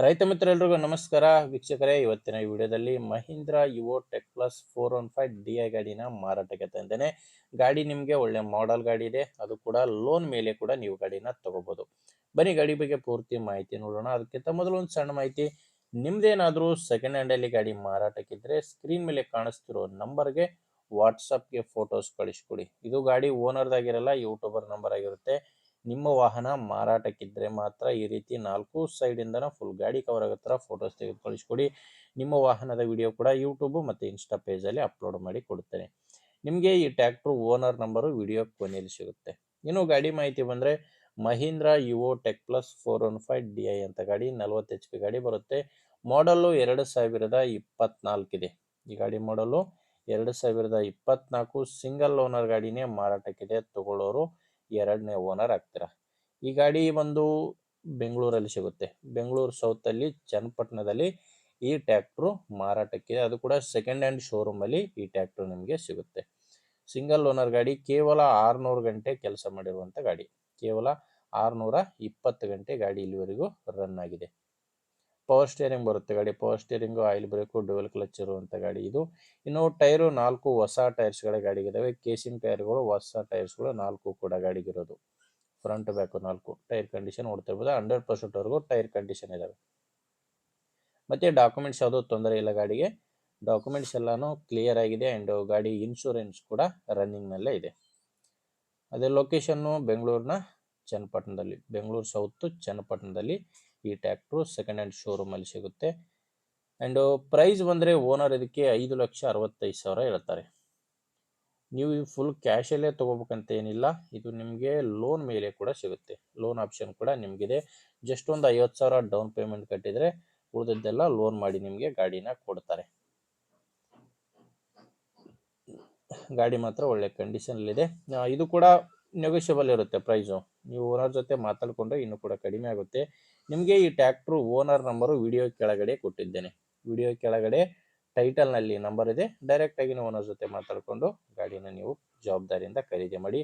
ರೈತ ಮಿತ್ರರೆಲ್ಲರಿಗೂ ನಮಸ್ಕಾರ ವೀಕ್ಷಕರೇ. ಇವತ್ತಿನ ಈ ವಿಡಿಯೋದಲ್ಲಿ Mahindra Yuvo tech plus 415 DI ಗಾಡಿನ ಮಾರಾಟಕ್ಕೆ ತಂದೇನೆ. ಗಾಡಿ ನಿಮಗೆ ಒಳ್ಳೆ ಮಾಡೆಲ್ ಗಾಡಿ ಇದೆ, ಅದು ಕೂಡ ಲೋನ್ ಮೇಲೆ ಕೂಡ ನೀವು ಗಾಡಿನ ತಗೋಬಹುದು. ಬನ್ನಿ ಗಾಡಿ ಬಗ್ಗೆ ಪೂರ್ತಿ ಮಾಹಿತಿ ನೋಡೋಣ. ಅದಕ್ಕಿಂತ ಮೊದಲು ಒಂದು ಸಣ್ಣ ಮಾಹಿತಿ, ನಿಮ್ದೇನಾದರೂ ಸೆಕೆಂಡ್ ಹ್ಯಾಂಡ್ ಅಲ್ಲಿ ಗಾಡಿ ಮಾರಾಟಕ್ಕಿದ್ರೆ ಸ್ಕ್ರೀನ್ ಮೇಲೆ ಕಾಣಿಸ್ತಿರೋ ನಂಬರ್ಗೆ ವಾಟ್ಸಪ್ಗೆ ಫೋಟೋಸ್ ಕಳಿಸ್ಕೊಡಿ. ಇದು ಗಾಡಿ ಓನರ್ದಾಗಿರಲ್ಲ, ಯೂಟ್ಯೂಬರ್ ನಂಬರ್ ಆಗಿರುತ್ತೆ. ನಿಮ್ಮ ವಾಹನ ಮಾರಾಟಕ್ಕಿದ್ರೆ ಮಾತ್ರ ಈ ರೀತಿ 4 ಸೈಡಿಂದನ ಫುಲ್ ಗಾಡಿ ಕವರ್ ಆಗೋ ಥರ ಫೋಟೋಸ್ ತೆಗೆದು ಕಳಿಸ್ಕೊಡಿ. ನಿಮ್ಮ ವಾಹನದ ವಿಡಿಯೋ ಕೂಡ ಯೂಟ್ಯೂಬ್ ಮತ್ತು ಇನ್ಸ್ಟಾ ಪೇಜಲ್ಲಿ ಅಪ್ಲೋಡ್ ಮಾಡಿ ಕೊಡುತ್ತೇನೆ. ನಿಮಗೆ ಈ ಟ್ರ್ಯಾಕ್ಟರ್ ಓನರ್ ನಂಬರು ವಿಡಿಯೋ ಕೊನೆಯಲ್ಲಿ ಸಿಗುತ್ತೆ. ಇನ್ನು ಗಾಡಿ ಮಾಹಿತಿ ಬಂದರೆ Mahindra Yuvo tech plus 415 DI ಅಂತ ಗಾಡಿ 40 HP ಗಾಡಿ ಬರುತ್ತೆ. ಮಾಡಲ್ಲು 2024 ಇದೆ. ಈ ಗಾಡಿ ಮಾಡಲು 2024 ಸಿಂಗಲ್ ಓನರ್ ಗಾಡಿನೇ ಮಾರಾಟಕ್ಕಿದೆ. ತಗೊಳ್ಳೋರು ಎರಡನೇ ಓನರ್ ಆಗ್ತೀರಾ. ಈ ಗಾಡಿ ಬಂದು ಬೆಂಗಳೂರಲ್ಲಿ ಸಿಗುತ್ತೆ. ಬೆಂಗಳೂರು ಸೌತಲ್ಲಿ ಚನ್ನಪಟ್ಟಣದಲ್ಲಿ ಈ ಟ್ರ್ಯಾಕ್ಟ್ರು ಮಾರಾಟಕ್ಕಿದೆ. ಅದು ಕೂಡ ಸೆಕೆಂಡ್ ಹ್ಯಾಂಡ್ ಶೋರೂಮಲ್ಲಿ ಈ ಟ್ರ್ಯಾಕ್ಟ್ರು ನಿಮಗೆ ಸಿಗುತ್ತೆ. ಸಿಂಗಲ್ ಓನರ್ ಗಾಡಿ, ಕೇವಲ 600 ಗಂಟೆ ಕೆಲಸ ಮಾಡಿರುವಂಥ ಗಾಡಿ. ಕೇವಲ 620 ಗಂಟೆ ಗಾಡಿ ಇಲ್ಲಿವರೆಗೂ ರನ್ ಆಗಿದೆ. ಪವರ್ ಸ್ಟೇರಿಂಗ್ ಬರುತ್ತೆ ಗಾಡಿ. Power steering, oil break, dual clutch ಇರುವಂಥ ಗಾಡಿ ಇದು. ಇನ್ನು ಟೈರು 4 ಹೊಸ ಟೈರ್ಸ್ಗಳ ಗಾಡಿಗಿದ್ದಾವೆ. ಕೇಸಿಂಗ್ ಟೈರ್ಗಳು, ಹೊಸ ಟೈರ್ಸ್ಗಳು 4 ಕೂಡ ಗಾಡಿಗಿರೋದು. ಫ್ರಂಟ್ ಬ್ಯಾಕು 4 ಟೈರ್ ಕಂಡೀಷನ್ ನೋಡ್ತಿರ್ಬೋದು. 100% ವರೆಗೂ ಟೈರ್ ಕಂಡೀಷನ್ ಇದಾವೆ. ಮತ್ತು ಡಾಕ್ಯುಮೆಂಟ್ಸ್ ಯಾವುದೂ ತೊಂದರೆ ಇಲ್ಲ ಗಾಡಿಗೆ. ಡಾಕ್ಯುಮೆಂಟ್ಸ್ ಎಲ್ಲಾನು ಕ್ಲಿಯರ್ ಆಗಿದೆ. ಆ್ಯಂಡ್ ಗಾಡಿ ಇನ್ಶೂರೆನ್ಸ್ ಕೂಡ ರನ್ನಿಂಗ್ನಲ್ಲೇ ಇದೆ. ಅದೇ ಲೊಕೇಶನ್ನು ಬೆಂಗಳೂರಿನ ಚನ್ನಪಟ್ಟಣದಲ್ಲಿ, ಬೆಂಗಳೂರು ಸೌತ್ ಚನ್ನಪಟ್ಟಣದಲ್ಲಿ ಈ ಟ್ರ್ಯಾಕ್ಟ್ರು ಸೆಕೆಂಡ್ ಹ್ಯಾಂಡ್ ಶೋರೂಮಲ್ಲಿ ಸಿಗುತ್ತೆ. ಆ್ಯಂಡ್ ಪ್ರೈಸ್ ಬಂದರೆ ಓನರ್ ಇದಕ್ಕೆ 5,65,000 ಹೇಳ್ತಾರೆ. ನೀವು ಫುಲ್ ಕ್ಯಾಶಲ್ಲೇ ತೊಗೋಬೇಕಂತ ಏನಿಲ್ಲ, ಇದು ನಿಮಗೆ ಲೋನ್ ಮೇಲೆ ಕೂಡ ಸಿಗುತ್ತೆ. ಲೋನ್ ಆಪ್ಷನ್ ಕೂಡ ನಿಮಗಿದೆ. ಜಸ್ಟ್ ಒಂದು 50,000 ಡೌನ್ ಪೇಮೆಂಟ್ ಕಟ್ಟಿದರೆ ಉಳಿದದ್ದೆಲ್ಲ ಲೋನ್ ಮಾಡಿ ನಿಮಗೆ ಗಾಡಿನ ಕೊಡ್ತಾರೆ. ಗಾಡಿ ಮಾತ್ರ ಒಳ್ಳೆ ಕಂಡೀಷನಲ್ಲಿದೆ. ಇದು ಕೂಡ ನೆಗೋಷಿಯಬಲ್ ಇರುತ್ತೆ ಪ್ರೈಸು. ನೀವು ಓನರ್ ಜೊತೆ ಮಾತಾಡಿಕೊಂಡ್ರೆ ಇನ್ನೂ ಕೂಡ ಕಡಿಮೆ ಆಗುತ್ತೆ. ನಿಮಗೆ ಈ ಟ್ರ್ಯಾಕ್ಟ್ರು ಓನರ್ ನಂಬರು ವಿಡಿಯೋ ಕೆಳಗಡೆ ಕೊಟ್ಟಿದ್ದೇನೆ. ವಿಡಿಯೋ ಕೆಳಗಡೆ ಟೈಟಲ್ನಲ್ಲಿ ನಂಬರ್ ಇದೆ. ಡೈರೆಕ್ಟಾಗಿ ನೀವು ಓನರ್ ಜೊತೆ ಮಾತಾಡಿಕೊಂಡು ಗಾಡಿನ ನೀವು ಜವಾಬ್ದಾರಿಯಿಂದ ಖರೀದಿ ಮಾಡಿ.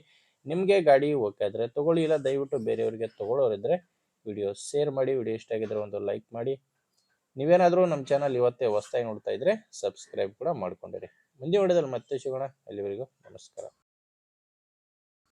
ನಿಮಗೆ ಗಾಡಿ ಓಕೆ ಆದರೆ ತೊಗೊಳ್ಳಿ, ಇಲ್ಲ ದಯವಿಟ್ಟು ಬೇರೆಯವರಿಗೆ ತೊಗೊಳ್ಳೋರಿದ್ದರೆ ವಿಡಿಯೋ ಶೇರ್ ಮಾಡಿ. ವಿಡಿಯೋ ಇಷ್ಟ ಆಗಿದ್ರೆ ಒಂದು ಲೈಕ್ ಮಾಡಿ. ನೀವೇನಾದರೂ ನಮ್ಮ ಚಾನಲ್ ಇವತ್ತೇ ಹೊಸದಾಗಿ ನೋಡ್ತಾ ಇದ್ದರೆ ಸಬ್ಸ್ಕ್ರೈಬ್ ಕೂಡ ಮಾಡ್ಕೊಂಡಿರಿ. ಮುಂದಿನ ವಿಡಿಯೋದಲ್ಲಿ ಮತ್ತೆ ಸಿಗೋಣ. ಅಲ್ಲಿವರೆಗೂ ನಮಸ್ಕಾರ.